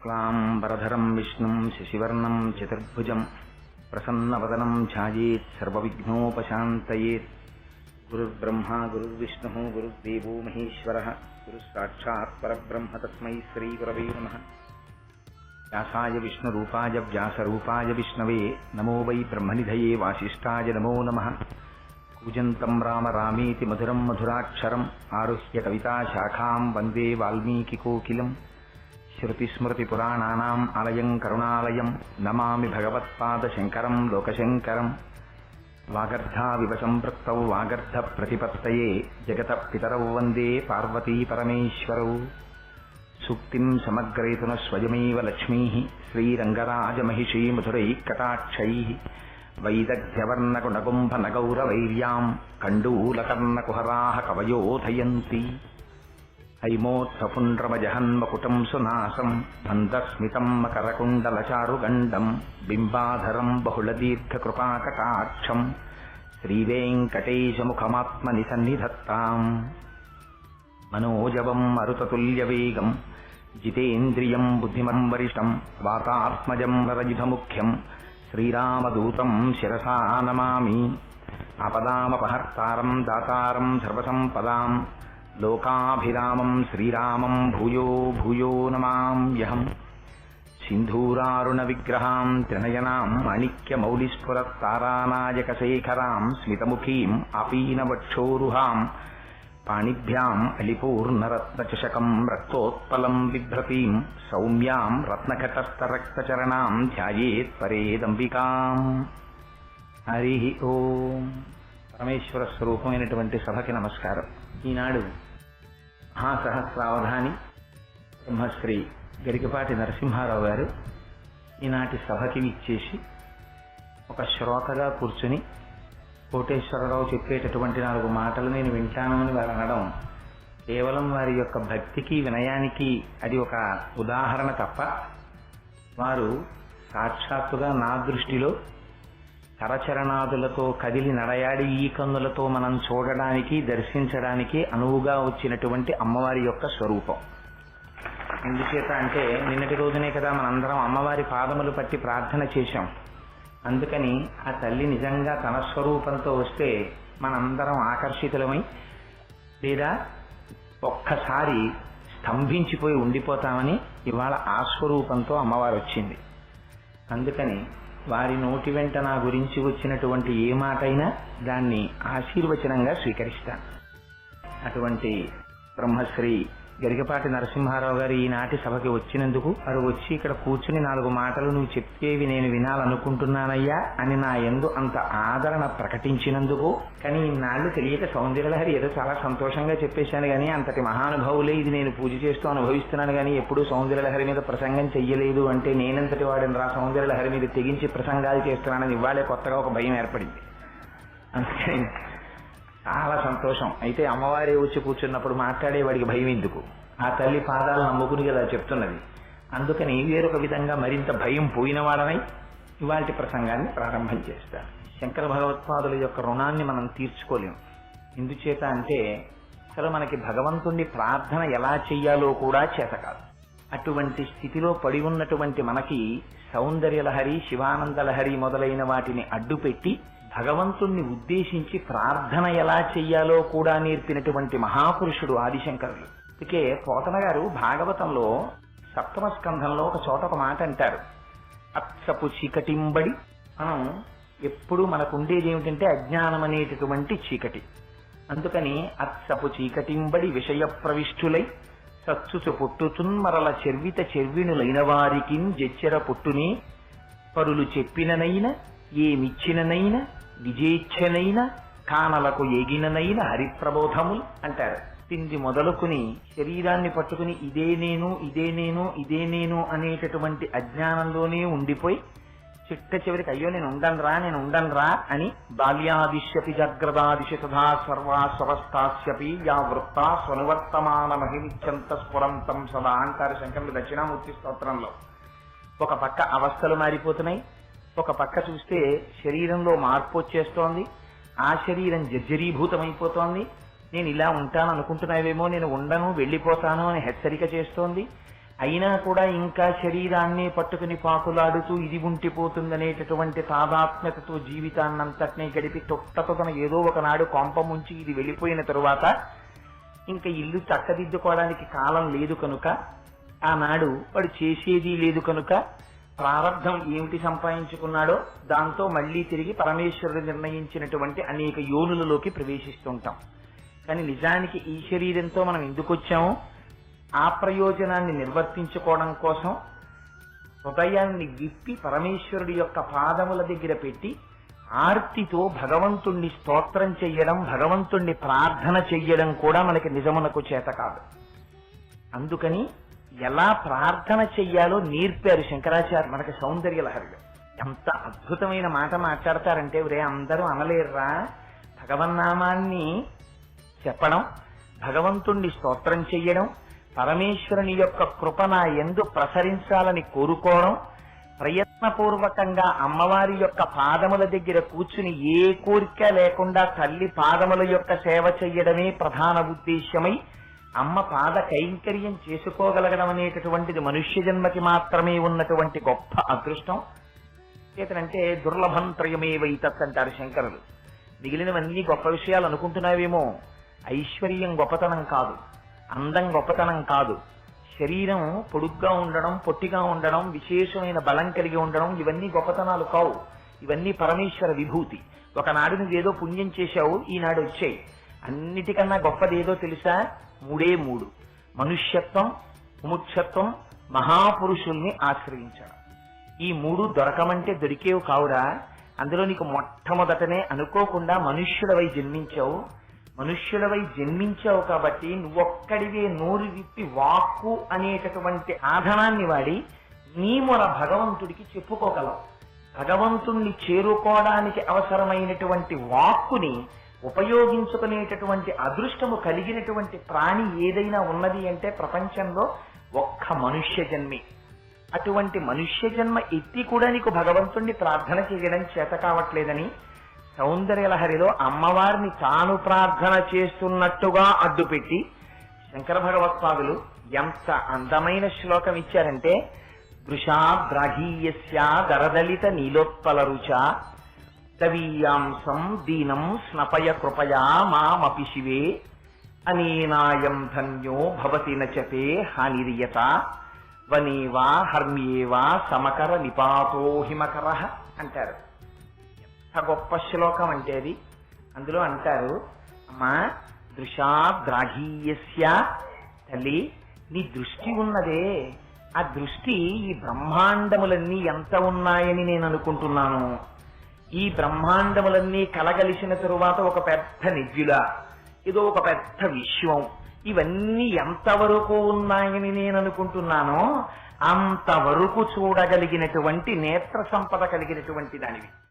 शुक्लांबरधरं विष्णुं शशिवर्णं चतुर्भुजं प्रसन्नवदनं ध्यायेत् सर्वविघ्नोपशान्तयेत्। गुरुर्ब्रह्मा गुरुर्विष्णुः गुरुर्देवो महेश्वरः गुरुस्साक्षात् परब्रह्म तस्मै श्रीगुरवे नमः। व्यासाय विष्णुरूपाय व्यासरूपाय विष्णवे नमो वै ब्रह्मनिधये वासिष्ठाय नमो नमः। कूजन्तं राम रामेति मधुरं मधुराक्षरम् आरुह्य कविताशाखां वन्दे वाल्मीकिकोकिलम्। श्रुतिस्मृतिपुराणानाम् आलयं करुणालयं नमामि भगवत्पादशङ्करं लोकशङ्करम्। वागर्धाविव सम्पृक्तौ वागर्धप्रतिपत्तये जगतः पितरौ वन्दे पार्वती परमेश्वरौ। सूक्तिं समग्रयितुनः स्वयमेव लक्ष्मीः श्रीरङ्गराजमहिषी मधुरैः कटाक्षैः। वैदग्ध्यवर्णकुणकुम्भनगौरवैर्यां कण्डूलकर्णकुहराः कवयोधयन्ति। हैमोत्थपुण्ड्रमजहन्मकुटं सुनासं मन्दस्मितं मकरकुण्डलचारुगण्डं बिम्बाधरं बहुलदीर्घकृपाकटाक्षं श्रीवेङ्कटेशमुखमात्मनि सन्निधत्ताम्। मनोजवं मरुततुल्यवेगं जितेन्द्रियं बुद्धिमं वरिष्ठं वातात्मजं वरजितमुख्यं श्रीरामदूतं शिरसा नमामि। आपदामपहर्तारं दातारं सर्वसम्पदां लोकाभिरामं श्रीरामं भूयो भूयो नमाम्यहम्। सिन्धूरारुणविग्रहां त्रिनयनां माणिक्यमौलिस्फुरत्तारानायकशेखरां स्मितमुखीम् आपीनवक्षोरुहां पाणिभ्याम् अलिपूर्णरत्नचषकं रक्तोत्पलं बिभ्रतीं सौम्यां रत्नघटस्थरक्तचरणां ध्यायेत् परेदंबिकाम्। हरि ओम। పరమేశ్వర స్వరూపమైనటువంటి సభకి నమస్కారం. ఈనాడు మహాసహస్రావధాని బ్రహ్మశ్రీ గరికపాటి నరసింహారావు గారు ఈనాటి సభకి ఇచ్చేసి ఒక శ్రోతగా కూర్చుని కోటేశ్వరరావు చెప్పేటటువంటి 4 మాటలు నేను వింటాను అని వారు అనడం కేవలం వారి యొక్క భక్తికి వినయానికి అది ఒక ఉదాహరణ తప్ప వారు సాక్షాత్తుగా నా దృష్టిలో కరచరణాదులతో కదిలి నడయాడి ఈ కన్నులతో మనం చూడడానికి దర్శించడానికి అనువుగా వచ్చినటువంటి అమ్మవారి యొక్క స్వరూపం. ఎందుచేత అంటే నిన్నటి రోజునే కదా మనందరం అమ్మవారి పాదములు పట్టి ప్రార్థన చేశాం. అందుకని ఆ తల్లి నిజంగా తన స్వరూపంతో వస్తే మనందరం ఆకర్షితులమై లేదా ఒక్కసారి స్తంభించిపోయి ఉండిపోతామని ఇవాళ ఆ స్వరూపంతో అమ్మవారు వచ్చింది. అందుకని వారి నోటి వెంట నా గురించి వచ్చినటువంటి ఏ మాట అయినా దాన్ని ఆశీర్వచనంగా స్వీకరిస్తాను. అటువంటి బ్రహ్మశ్రీ గరికపాటి నరసింహారావు గారు ఈనాటి సభకి వచ్చినందుకు వారు వచ్చి ఇక్కడ కూర్చుని 4 మాటలు నువ్వు చెప్పేవి నేను వినాలనుకుంటున్నానయ్యా అని నా యందు అంత ఆదరణ ప్రకటించినందుకు, కానీ ఇన్నాళ్ళు తెలియక సౌందర్యలహరి ఏదో చాలా సంతోషంగా చెప్పేశాను కానీ అంతటి మహానుభావులే ఇది నేను పూజ చేస్తూ అనుభవిస్తున్నాను కానీ ఎప్పుడూ సౌందర్యలహరి మీద ప్రసంగం చెయ్యలేదు అంటే నేనంతటి వాడిని రా సౌందర్యలహరి మీద తెగించి ప్రసంగాలు చేస్తున్నానని ఇవాళే కొత్తగా ఒక భయం ఏర్పడింది. అందుకని చాలా సంతోషం. అయితే అమ్మవారే వచ్చి కూర్చున్నప్పుడు మాట్లాడేవాడికి భయం ఎందుకు? ఆ తల్లి పాదాలు నమ్ముకుని కదా చెప్తున్నది. అందుకని వేరొక విధంగా మరింత భయం పోయినవాడనై ఇవాల్టి ప్రసంగాన్ని ప్రారంభం చేస్తాను. శంకర భగవత్పాదుల యొక్క రుణాన్ని మనం తీర్చుకోలేము. ఎందుచేత అంటే అసలు మనకి భగవంతుణ్ణి ప్రార్థన ఎలా చెయ్యాలో కూడా చేత కాదు. అటువంటి స్థితిలో పడి ఉన్నటువంటి మనకి సౌందర్యలహరి, శివానందలహరి మొదలైన వాటిని అడ్డుపెట్టి భగవంతుణ్ణి ఉద్దేశించి ప్రార్థన ఎలా చెయ్యాలో కూడా నేర్పినటువంటి మహాపురుషుడు ఆదిశంకరులు. అందుకే పోతన గారు భాగవతంలో 7వ స్కంధంలో ఒక చోట ఒక మాట అంటారు, అత్సపు చీకటింబడి. మనం ఎప్పుడు మనకుండేది ఏమిటంటే అజ్ఞానం అనేటటువంటి చీకటి. అందుకని అత్సపు చీకటింబడి విషయ ప్రవిష్టులై సత్సుసు పొట్టుచున్మరల చెర్విత చెర్వినులైన వారికి జెచ్చెర పొట్టుని పరులు చెప్పిననైన ఏమిచ్చిననైన విజేచ్ఛనైన కానలకు ఎగిననైన హరిప్రబోధములు అంటారు. తిండి మొదలుకుని శరీరాన్ని పట్టుకుని ఇదే నేను ఇదే నేను ఇదే నేను అనేటటువంటి అజ్ఞానంలోనే ఉండిపోయి చిట్ట చివరికి అయ్యో నేను ఉండనురా అని బాల్యాదిశ్యపి జాగ్రదాదిశ సదా సర్వా స్వస్థాస్యపి యా వృత్తా స్వనువర్తమాన మహిమిచ్చంత స్ఫురంతం సదా అంటారు శంకరులు దక్షిణామూర్తి స్తోత్రంలో. ఒక పక్క అవస్థలు మారిపోతున్నాయి, ఒక పక్క చూస్తే శరీరంలో మార్పు వచ్చేస్తోంది, ఆ శరీరం జర్జరీభూతమైపోతోంది. నేను ఇలా ఉంటాను అనుకుంటున్నావేమో, నేను ఉండను వెళ్ళిపోతాను అని హెచ్చరిక చేస్తోంది. అయినా కూడా ఇంకా శరీరాన్ని పట్టుకుని పాకులాడుతూ ఇది ఉంటిపోతుందనేటటువంటి తాదాత్మ్యతతో జీవితాన్నంతటినీ గడిపి తొట్టతొన ఏదో ఒకనాడు కొంప ముంచి ఇది వెళ్ళిపోయిన తరువాత ఇంకా ఇల్లు చక్కదిద్దుకోవడానికి కాలం లేదు కనుక, ఆనాడు వాడు చేసేది లేదు కనుక ప్రారంధం ఏమిటి సంపాదించుకున్నాడో దాంతో మళ్లీ తిరిగి పరమేశ్వరుడు నిర్ణయించినటువంటి అనేక యోనులలోకి ప్రవేశిస్తుంటాం. కానీ నిజానికి ఈ శరీరంతో మనం ఎందుకు వచ్చామో ఆ ప్రయోజనాన్ని నిర్వర్తించుకోవడం కోసం హృదయాన్ని విప్పి పరమేశ్వరుడి యొక్క పాదముల దగ్గర పెట్టి ఆర్తితో భగవంతుణ్ణి స్తోత్రం చెయ్యడం, భగవంతుణ్ణి ప్రార్థన చెయ్యడం కూడా మనకి నిజమునకు చేత కాదు. అందుకని ఎలా ప్రార్థన చెయ్యాలో నేర్పారు శంకరాచార్య మనకి సౌందర్య లహరిలో. ఎంత అద్భుతమైన మాట మాట్లాడతారంటే, ఒరే అందరూ అనలేర్రా, భగవన్నామాన్ని చెప్పడం, భగవంతుణ్ణి స్తోత్రం చెయ్యడం, పరమేశ్వరుని యొక్క కృప నా యందు ప్రసరించాలని కోరుకోవడం, ప్రయత్నపూర్వకంగా అమ్మవారి యొక్క పాదముల దగ్గర కూర్చుని ఏ కోరిక లేకుండా తల్లి పాదముల యొక్క సేవ చెయ్యడమే ప్రధాన ఉద్దేశ్యమై అమ్మ పాద కైంకర్యం చేసుకోగలగడం అనేటటువంటిది మనుష్య జన్మకి మాత్రమే ఉన్నటువంటి గొప్ప అదృష్టం. చేతనంటే దుర్లభం త్రయమేవైతత్ అంటారు శంకరులు. మిగిలినవన్నీ గొప్ప విషయాలు అనుకుంటున్నావేమో, ఐశ్వర్యం గొప్పతనం కాదు, అందం గొప్పతనం కాదు, శరీరం పొడుగ్గా ఉండడం, పొట్టిగా ఉండడం, విశేషమైన బలం కలిగి ఉండడం, ఇవన్నీ గొప్పతనాలు కావు. ఇవన్నీ పరమేశ్వర విభూతి. ఒకనాడు నువ్వేదో పుణ్యం చేశావు, ఈనాడు వచ్చాయి. అన్నిటికన్నా గొప్పదేదో తెలుసా? మూడే మూడు: మనుష్యత్వం, ముముక్షత్వం, మహాపురుషుల్ని ఆశ్రయించడం. ఈ మూడు దొరకమంటే దొరికేవు కావురా. అందులో నీకు మొట్టమొదటనే అనుకోకుండా మనుష్యుడవై జన్మించావు. మనుష్యులవై జన్మించావు కాబట్టి నువ్వొక్కడివే నోరు విప్పి వాక్కు అనేటటువంటి సాధనాన్ని వాడి నీ మొర భగవంతుడికి చెప్పుకోగలవు. భగవంతుణ్ణి చేరుకోవడానికి అవసరమైనటువంటి వాక్కుని ఉపయోగించుకునేటటువంటి అదృష్టము కలిగినటువంటి ప్రాణి ఏదైనా ఉన్నది అంటే ప్రపంచంలో ఒక్క మనుష్య జన్మే. అటువంటి మనుష్య జన్మ ఎత్తి కూడా నీకు భగవంతుణ్ణి ప్రార్థన చేయడం చేత కావట్లేదని సౌందర్యలహరిలో అమ్మవారిని తాను ప్రార్థన చేస్తున్నట్టుగా అడ్డుపెట్టి శంకర భగవత్పాదులు ఎంత అందమైన శ్లోకం ఇచ్చారంటే, దృశాద్రాఘీయస్య దరదలిత నీలోత్పల రుచ దవీయాంసం దీనం స్నపయ కృపయా మామపి శివే అనేనాయం ధన్యో భవతి నచతే హానిరియత వనేవా హర్మ్యేవా సమకర నిపాతో హిమకర అంటారు. గొప్ప శ్లోకం అంటే అది. అందులో అంటారు, అమ్మా దృశాద్రాఘీయస్య, తల్లి నీ దృష్టి ఉన్నదే, ఆ దృష్టి ఈ బ్రహ్మాండములన్నీ ఎంత ఉన్నాయని నేను అనుకుంటున్నాను. ఈ బ్రహ్మాండములన్నీ కలగలిసిన తరువాత ఒక పెద్ద నిద్యుల, ఏదో ఒక పెద్ద విశ్వం, ఇవన్నీ ఎంతవరకు ఉన్నాయని నేను అనుకుంటున్నానో అంతవరకు చూడగలిగినటువంటి నేత్ర సంపద కలిగినటువంటి దానివి.